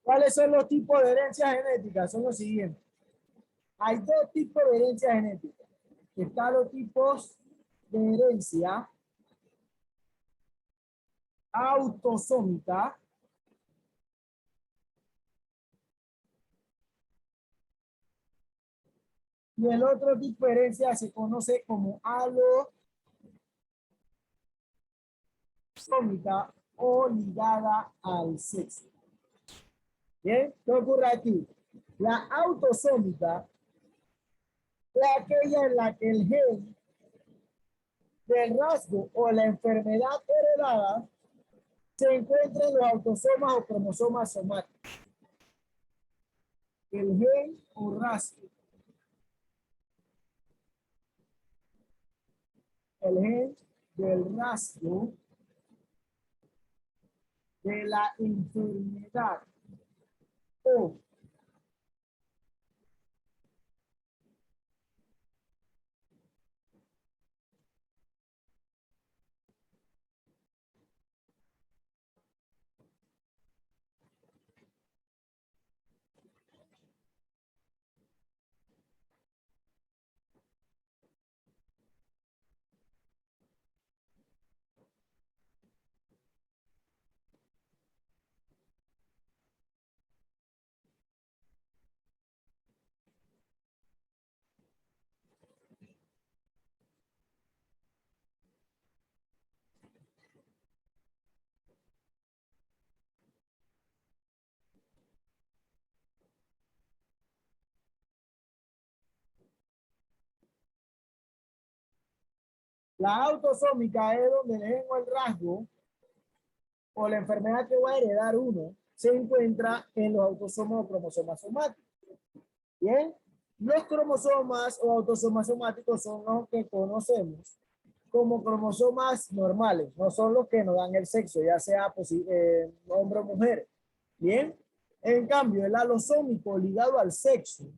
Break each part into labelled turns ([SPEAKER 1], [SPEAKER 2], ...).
[SPEAKER 1] ¿Cuáles son los tipos de herencia genética? Son los siguientes. Hay dos tipos de herencia genética. Están los tipos de herencia autosómica y el otro tipo de herencia se conoce como alosómica o ligada al sexo. Bien, ¿qué ocurre aquí? La autosómica es aquella en la que el gen del rasgo o la enfermedad heredada se encuentra en los autosomas o cromosomas somáticos. El gen o rasgo. El gen del rasgo de la enfermedad o la autosómica es donde el gen o el rasgo o la enfermedad que va a heredar uno se encuentra en los autosomas o cromosomas somáticos. Bien, los cromosomas o autosomas somáticos son los que conocemos como cromosomas normales, no son los que nos dan el sexo, ya sea hombre o mujer. Bien, en cambio, el alosómico ligado al sexo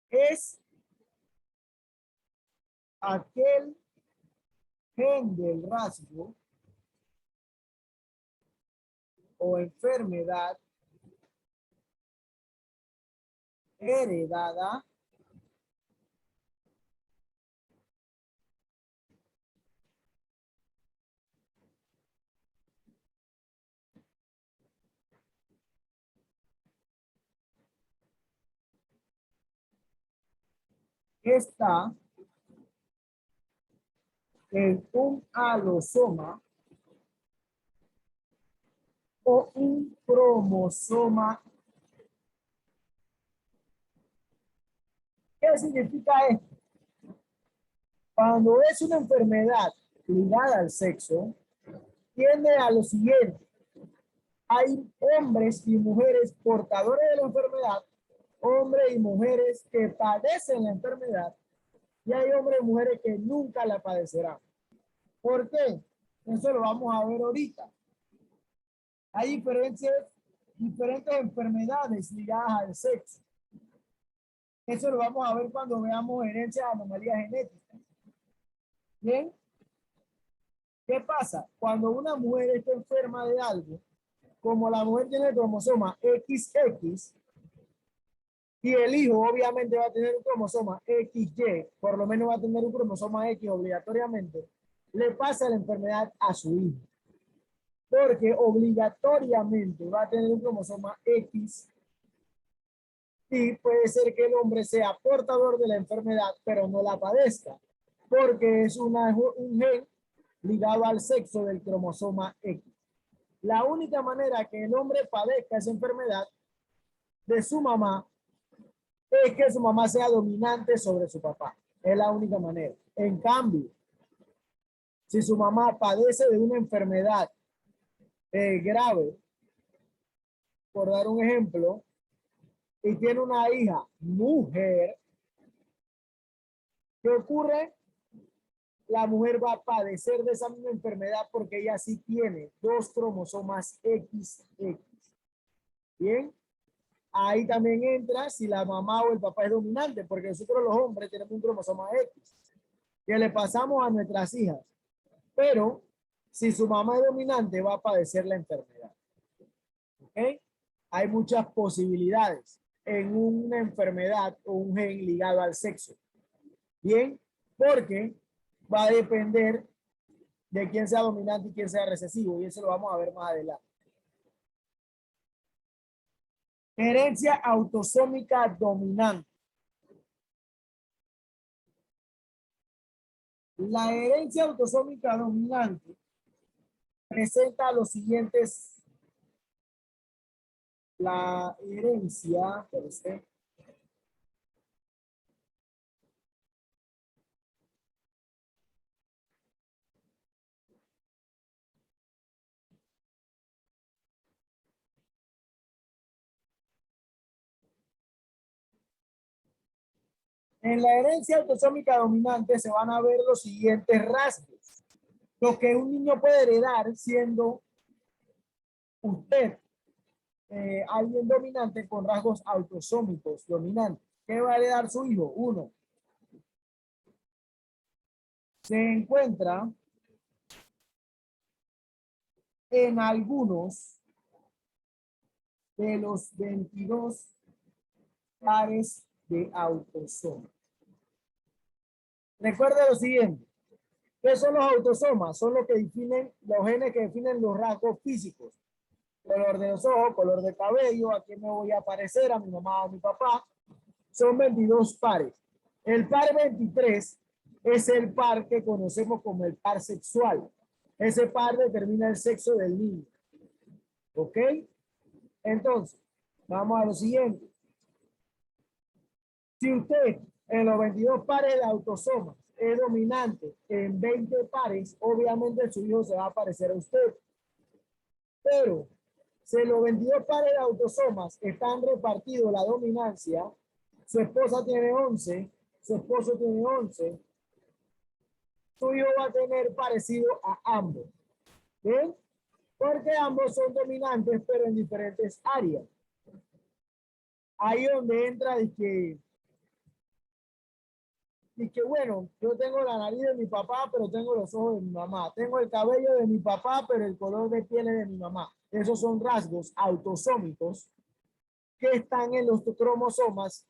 [SPEAKER 1] es aquel gen del rasgo o enfermedad heredada está en un alosoma o un cromosoma. ¿Qué significa esto? Cuando es una enfermedad ligada al sexo, tiende a lo siguiente. Hay hombres y mujeres portadores de la enfermedad, hombres y mujeres que padecen la enfermedad, y hay hombres y mujeres que nunca la padecerán. ¿Por qué? Eso lo vamos a ver ahorita. Hay diferentes enfermedades ligadas al sexo. Eso lo vamos a ver cuando veamos herencia de anomalías genéticas. Bien. ¿Qué pasa? Cuando una mujer está enferma de algo, como la mujer tiene el cromosoma XX, y el hijo obviamente va a tener un cromosoma XY, por lo menos va a tener un cromosoma X obligatoriamente, le pasa la enfermedad a su hijo. Porque obligatoriamente va a tener un cromosoma X y puede ser que el hombre sea portador de la enfermedad, pero no la padezca, porque es un gen ligado al sexo del cromosoma X. La única manera que el hombre padezca esa enfermedad de su mamá es que su mamá sea dominante sobre su papá. Es la única manera. En cambio, si su mamá padece de una enfermedad grave, por dar un ejemplo, y tiene una hija mujer, ¿qué ocurre? La mujer va a padecer de esa misma enfermedad porque ella sí tiene dos cromosomas XX. Bien, ahí también entra si la mamá o el papá es dominante, porque nosotros los hombres tenemos un cromosoma X que le pasamos a nuestras hijas, pero si su mamá es dominante va a padecer la enfermedad. ¿Ok? Hay muchas posibilidades en una enfermedad o un gen ligado al sexo. Bien, porque va a depender de quién sea dominante y quién sea recesivo, y eso lo vamos a ver más adelante. Herencia autosómica dominante. La herencia autosómica dominante presenta los siguientes. La herencia, en la herencia autosómica dominante se van a ver los siguientes rasgos. Lo que un niño puede heredar siendo usted alguien dominante con rasgos autosómicos dominantes. ¿Qué va a heredar su hijo? Uno, se encuentra en algunos de los 22 pares de autosomas. Recuerda lo siguiente. ¿Qué son los autosomas? Son los que definen, los genes que definen los rasgos físicos. Color de los ojos, color de cabello, a quién me voy a parecer, a mi mamá o a mi papá. Son 22 pares. El par 23 es el par que conocemos como el par sexual. Ese par determina el sexo del niño. ¿Ok? Entonces, vamos a lo siguiente. Si usted en los 22 pares de autosomas es dominante en 20 pares, obviamente su hijo se va a parecer a usted. Pero si en los 22 pares de autosomas están repartidos la dominancia, su esposa tiene 11, su esposo tiene 11, su hijo va a tener parecido a ambos. ¿Ven? Porque ambos son dominantes, pero en diferentes áreas. Ahí donde entra y que bueno, yo tengo la nariz de mi papá, pero tengo los ojos de mi mamá. Tengo el cabello de mi papá, pero el color de piel es de mi mamá. Esos son rasgos autosómicos que están en los cromosomas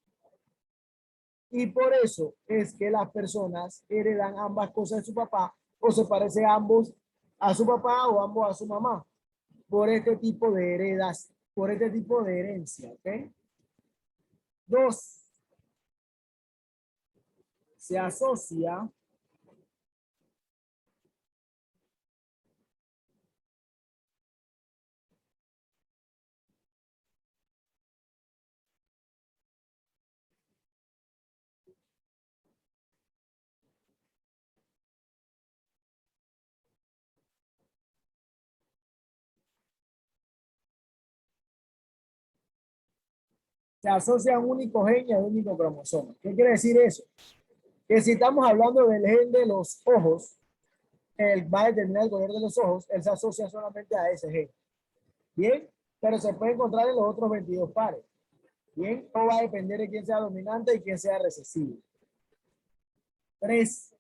[SPEAKER 1] y por eso es que las personas heredan ambas cosas de su papá o se parece ambos a su papá o ambos a su mamá por este tipo de heredas, por este tipo de herencia. ¿Ok? Dos, se asocia a un único gen y a un único cromosoma. ¿Qué quiere decir eso? Que si estamos hablando del gen de los ojos, él va a determinar el color de los ojos, él se asocia solamente a ese gen. Bien, pero se puede encontrar en los otros 22 pares. Bien, todo va a depender de quién sea dominante y quién sea recesivo. 3.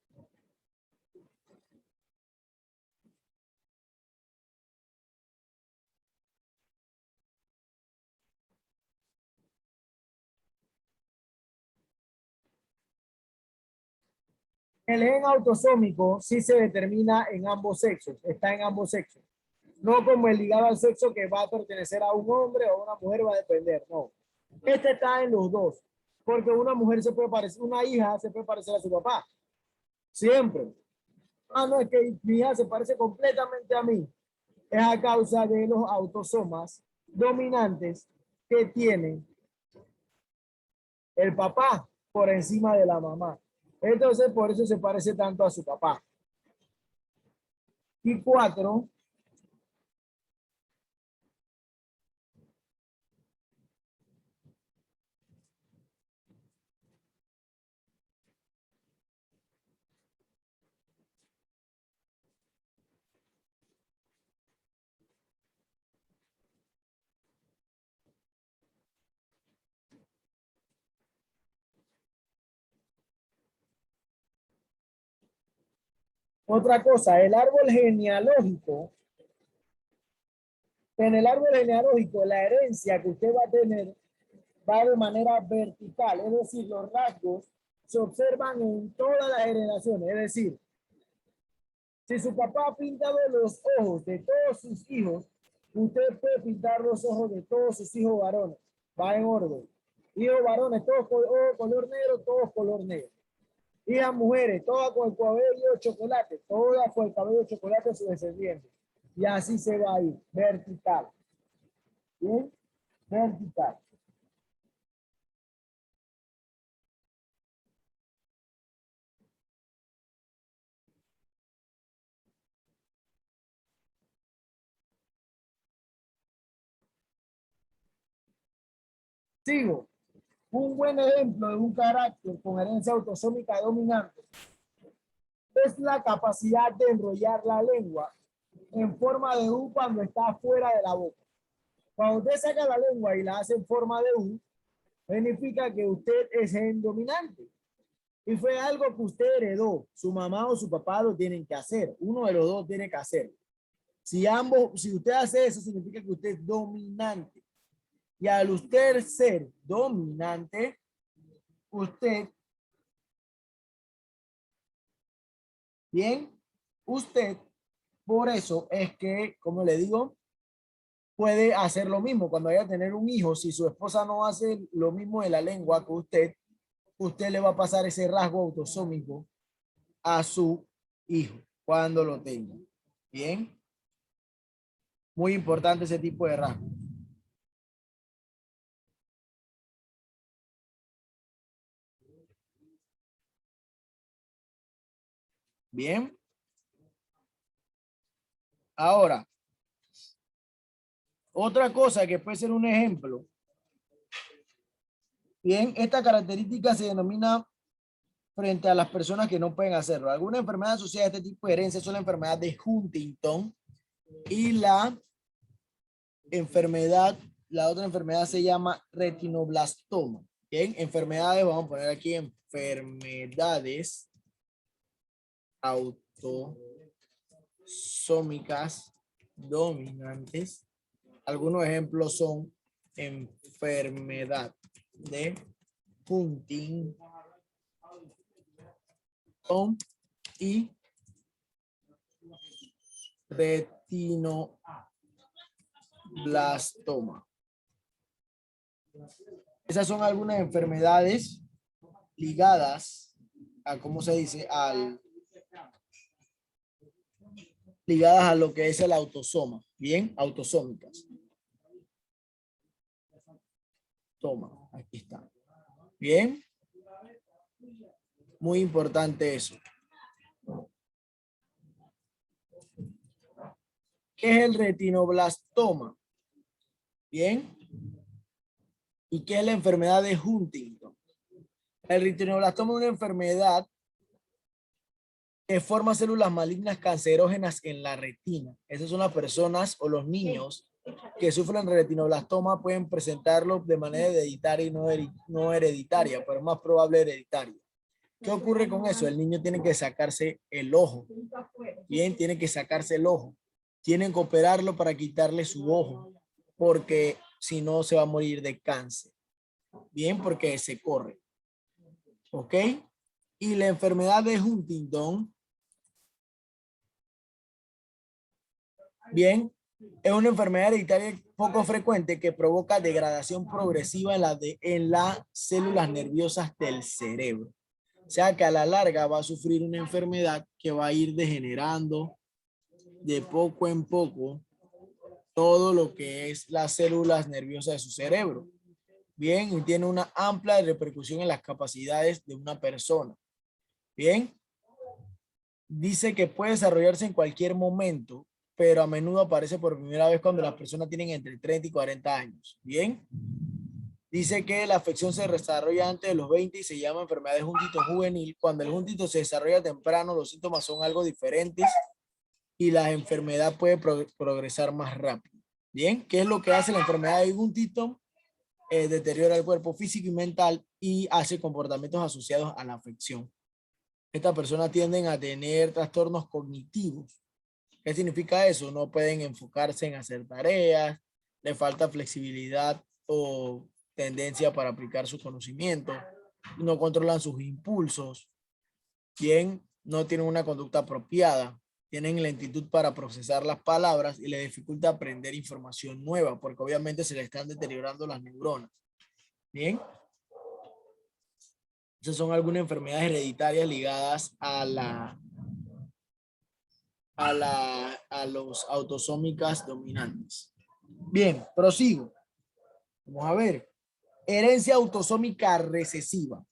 [SPEAKER 1] El gen autosómico sí se determina en ambos sexos, está en ambos sexos. No como el ligado al sexo que va a pertenecer a un hombre o a una mujer, va a depender, no. Este está en los dos, porque una mujer se puede parecer, una hija se puede parecer a su papá, siempre. Ah, no, es que mi hija se parece completamente a mí. Es a causa de los autosomas dominantes que tiene el papá por encima de la mamá. Entonces, por eso se parece tanto a su papá. Y 4, otra cosa, el árbol genealógico En el árbol genealógico, la herencia que usted va a tener va de manera vertical, es decir, los rasgos se observan en todas las generaciones, es decir, si su papá ha pintado los ojos de todos sus hijos, usted puede pintar los ojos de todos sus hijos varones, va en orden. Hijos varones, todos color negro, todos color negro. Hijas mujeres, todas con el cabello chocolate, todas con el cabello chocolate su descendiente. Y así se va a ir, vertical. ¿Bien? Vertical. Sigo. Un buen ejemplo de un carácter con herencia autosómica dominante es la capacidad de enrollar la lengua en forma de U cuando está fuera de la boca. Cuando usted saca la lengua y la hace en forma de U, significa que usted es gen dominante. Y fue algo que usted heredó. Su mamá o su papá lo tienen que hacer. Uno de los dos tiene que hacer. Si usted hace eso, significa que usted es dominante. Y al usted ser dominante, usted, bien, usted, por eso es que, como le digo, puede hacer lo mismo. Cuando vaya a tener un hijo, si su esposa no hace lo mismo de la lengua que usted le va a pasar ese rasgo autosómico a su hijo cuando lo tenga. Bien. Muy importante ese tipo de rasgo. Bien. Ahora, otra cosa que puede ser un ejemplo. Bien, esta característica se denomina frente a las personas que no pueden hacerlo. Alguna enfermedad asociada a este tipo de herencia son la enfermedad de Huntington y la otra enfermedad se llama retinoblastoma. Bien, enfermedades, vamos a poner aquí enfermedades autosómicas dominantes. Algunos ejemplos son enfermedad de Huntington y retinoblastoma. Esas son algunas enfermedades ligadas a, ¿cómo se dice? Ligadas a lo que es el autosoma. Bien, autosómicas. Toma, aquí está. Bien. Muy importante eso. ¿Qué es el retinoblastoma? Bien. ¿Y qué es la enfermedad de Huntington? El retinoblastoma es una enfermedad que forma células malignas cancerógenas en la retina. Esas son las personas o los niños que sufren retinoblastoma, pueden presentarlo de manera hereditaria y no hereditaria, pero es más probable hereditaria. ¿Qué ocurre con eso? El niño tiene que sacarse el ojo. Bien, tiene que sacarse el ojo. Tienen que operarlo para quitarle su ojo, porque si no se va a morir de cáncer. Bien, porque se corre. ¿Ok? Y la enfermedad de Huntington, bien, es una enfermedad hereditaria poco frecuente que provoca degradación progresiva en las células nerviosas del cerebro. O sea que a la larga va a sufrir una enfermedad que va a ir degenerando de poco en poco todo lo que es las células nerviosas de su cerebro. Bien, y tiene una amplia repercusión en las capacidades de una persona. Bien, dice que puede desarrollarse en cualquier momento, pero a menudo aparece por primera vez cuando las personas tienen entre 30 y 40 años. Bien, dice que la afección se desarrolla antes de los 20 y se llama enfermedad de Huntington juvenil. Cuando el Huntington se desarrolla temprano, los síntomas son algo diferentes y la enfermedad puede progresar más rápido. Bien, ¿qué es lo que hace la enfermedad de Huntington? Deteriora el cuerpo físico y mental y hace comportamientos asociados a la afección. Estas personas tienden a tener trastornos cognitivos.
[SPEAKER 2] ¿Qué significa eso? No pueden enfocarse en hacer tareas, le falta flexibilidad o tendencia para aplicar su conocimiento, no controlan sus impulsos, bien, no tienen una conducta apropiada, tienen lentitud para procesar las palabras y les dificulta aprender información nueva porque obviamente se les están deteriorando las neuronas. Bien. Esas son algunas enfermedades hereditarias ligadas a los autosómicas dominantes. Bien, prosigo. Vamos a ver. Herencia autosómica recesiva.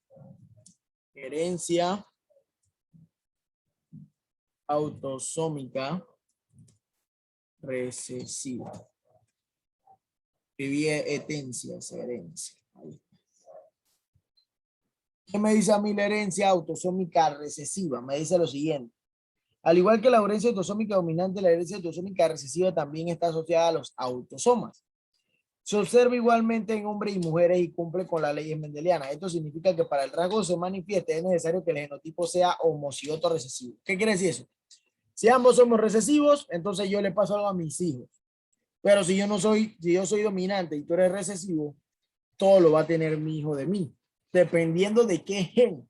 [SPEAKER 2] Herencia autosómica recesiva. Herencia. ¿Qué me dice a mí la herencia autosómica recesiva? Me dice lo siguiente. Al igual que la herencia autosómica dominante, la herencia autosómica recesiva también está asociada a los autosomas. Se observa igualmente en hombres y mujeres y cumple con las leyes mendelianas. Esto significa que para el rasgo se manifieste es necesario que el genotipo sea homocigoto recesivo. ¿Qué quiere decir eso? Si ambos somos recesivos, entonces yo le paso algo a mis hijos. Pero si yo soy dominante y tú eres recesivo, todo lo va a tener mi hijo de mí, dependiendo de qué gen.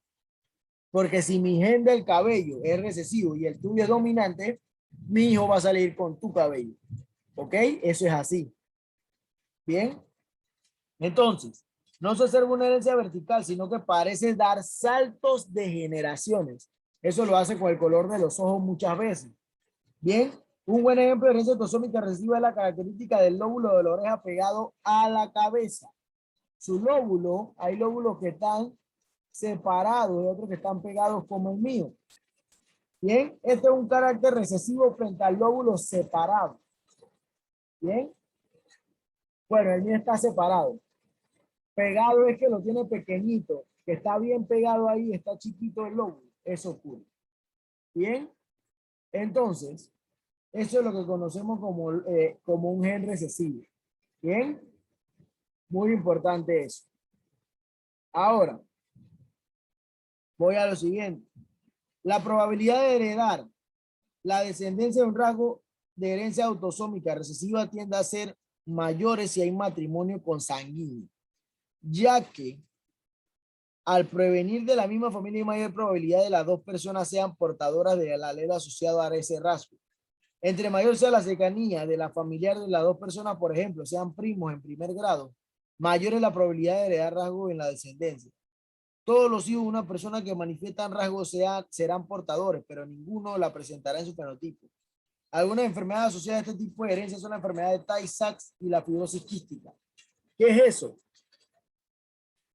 [SPEAKER 2] Porque si mi gen del cabello es recesivo y el tuyo es dominante, mi hijo va a salir con tu cabello. ¿Ok? Eso es así. Bien. Entonces, no se observa una herencia vertical, sino que parece dar saltos de generaciones. Eso lo hace con el color de los ojos muchas veces. Bien. Un buen ejemplo de herencia autosómica recesiva es la característica del lóbulo de la oreja pegado a la cabeza. Su lóbulo, hay lóbulos que están separados y otros que están pegados como el mío. Bien, este es un carácter recesivo frente al lóbulo separado. Bien, bueno, el mío está separado. Pegado es que lo tiene pequeñito, que está bien pegado ahí, está chiquito el lóbulo. Eso ocurre. Bien, entonces, eso es lo que conocemos como un gen recesivo. Bien, muy importante eso. Ahora, voy a lo siguiente. La probabilidad de heredar la descendencia de un rasgo de herencia autosómica recesiva tiende a ser mayores si hay matrimonio consanguíneo, ya que al prevenir de la misma familia hay mayor probabilidad de las dos personas sean portadoras del alelo asociado a ese rasgo. Entre mayor sea la cercanía de la familiar de las dos personas, por ejemplo, sean primos en primer grado, mayor es la probabilidad de heredar rasgos en la descendencia. Todos los hijos de una persona que manifiestan rasgos serán portadores, pero ninguno la presentará en su fenotipo. Algunas enfermedades asociadas a este tipo de herencia son la enfermedad de Tay-Sachs y la fibrosis quística. ¿Qué es eso?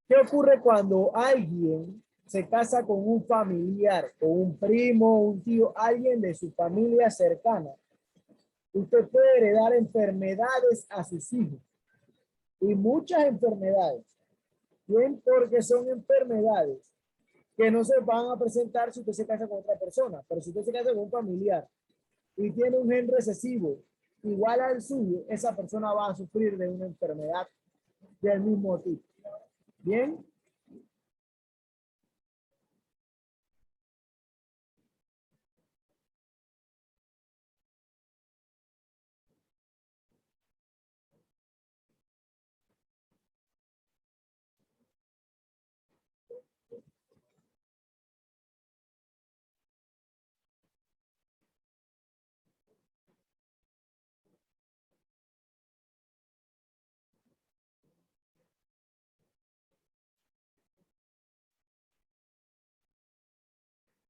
[SPEAKER 2] ¿Qué ocurre cuando alguien se casa con un familiar, con un primo, un tío, alguien de su familia cercana? Usted puede heredar enfermedades a sus hijos y muchas enfermedades. Bien, porque son enfermedades que no se van a presentar si usted se casa con otra persona, pero si usted se casa con un familiar y tiene un gen recesivo igual al suyo, esa persona va a sufrir de una enfermedad del mismo tipo. Bien.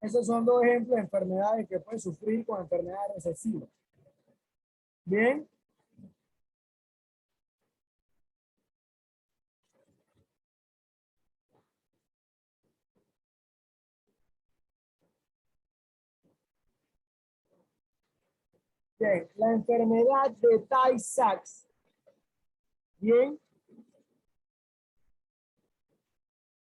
[SPEAKER 2] Esos son dos ejemplos de enfermedades que pueden sufrir con enfermedades recesivas. Bien. Bien, la enfermedad de Tay-Sachs. Bien.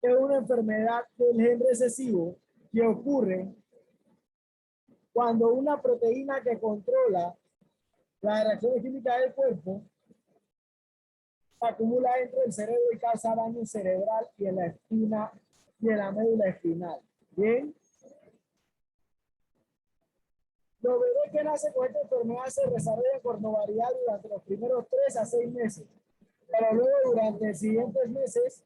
[SPEAKER 2] Es una enfermedad del gen recesivo que ocurre cuando una proteína que controla la reacción química del cuerpo se acumula dentro del cerebro y causa daño cerebral y en la espina y en la médula espinal. Bien.
[SPEAKER 1] Los bebés que nacen con esta enfermedad se desarrollan por variar durante los primeros 3 a 6 meses, pero luego durante los siguientes meses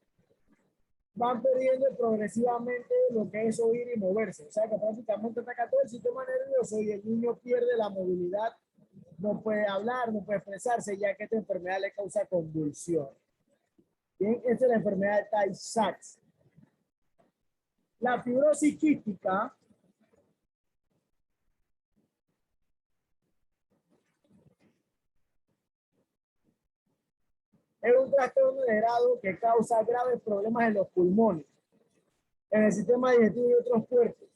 [SPEAKER 1] van perdiendo progresivamente lo que es oír y moverse. O sea que prácticamente ataca todo el sistema nervioso y el niño pierde la movilidad, no puede hablar, no puede expresarse, ya que esta enfermedad le causa convulsión. Bien, esta es la enfermedad de Tay-Sachs. La fibrosis quística es un trastorno de grado que causa graves problemas en los pulmones, en el sistema digestivo y otros cuerpos.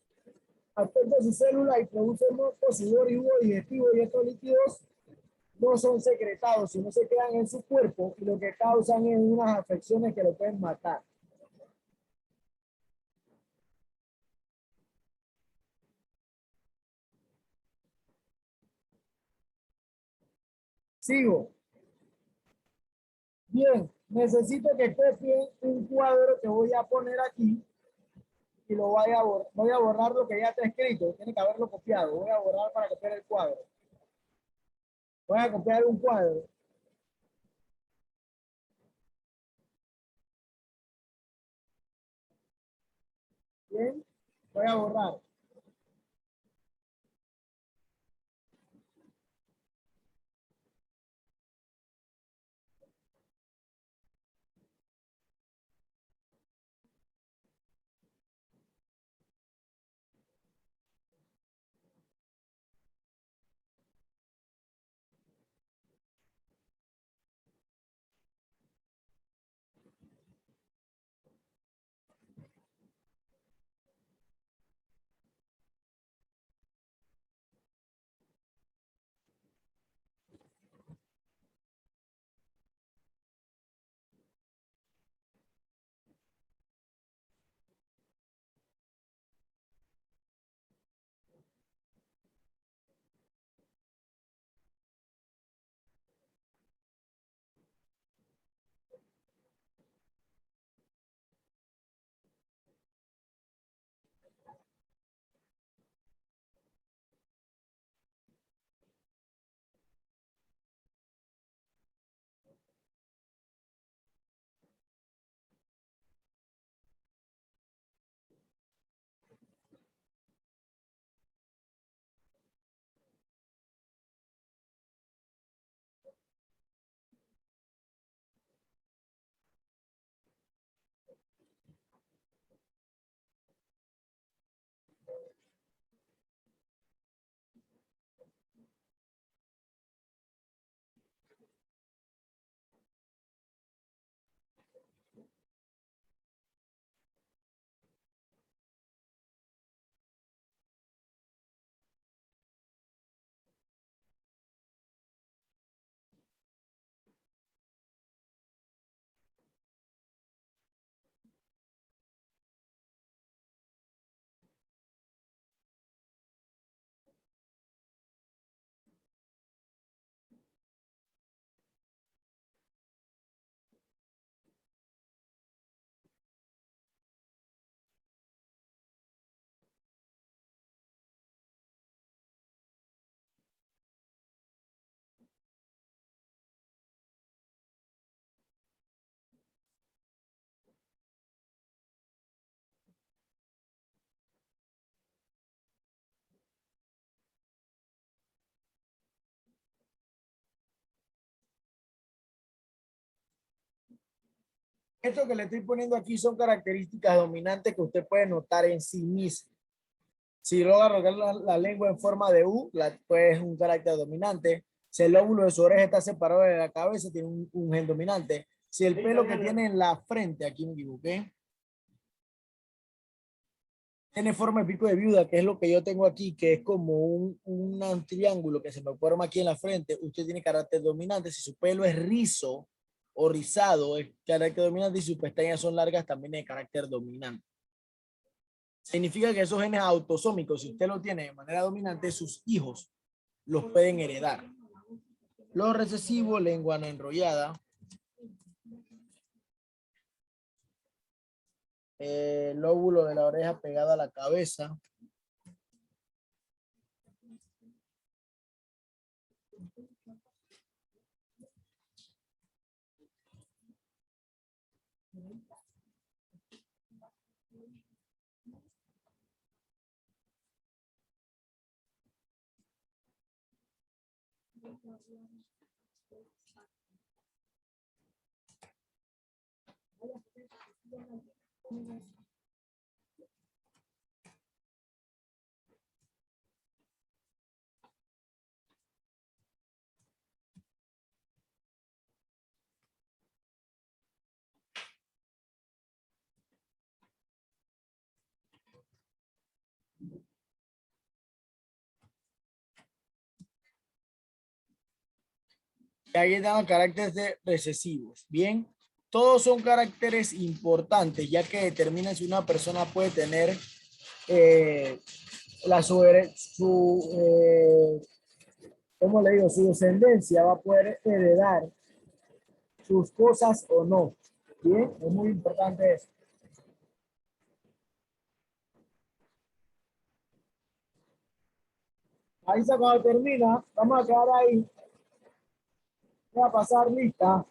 [SPEAKER 1] Afecta sus células y produce mocos, sudor y jugo digestivo, y estos líquidos no son secretados, sino se quedan en su cuerpo y lo que causan es unas afecciones que lo pueden matar. Sigo. Bien, necesito que copien un cuadro que voy a poner aquí y lo voy a borrar lo que ya está escrito. Tiene que haberlo copiado. Voy a borrar para copiar el cuadro. Voy a copiar un cuadro. Bien, voy a borrar. Esto que le estoy poniendo aquí son características dominantes que usted puede notar en sí mismo. Si logra arrojar la lengua en forma de U, pues es un carácter dominante. Si el lóbulo de su oreja está separado de la cabeza, tiene un gen dominante. Si el pelo que tiene en la frente, aquí me equivoqué, tiene forma de pico de viuda, que es lo que yo tengo aquí, que es como un triángulo que se me forma aquí en la frente, usted tiene carácter dominante. Si su pelo es rizo o rizado, es carácter dominante, y sus pestañas son largas, también es carácter dominante. Significa que esos genes autosómicos, si usted lo tiene de manera dominante, sus hijos los pueden heredar. Los recesivos, lengua no enrollada. El lóbulo de la oreja pegado a la cabeza.
[SPEAKER 2] Y ahí están los caracteres recesivos. Bien, todos son caracteres importantes, ya que determinan si una persona puede tener ¿cómo le digo? Su descendencia va a poder heredar sus cosas o no. Bien, es muy importante eso. Ahí cuando termina, vamos a quedar ahí. Voy a pasar lista.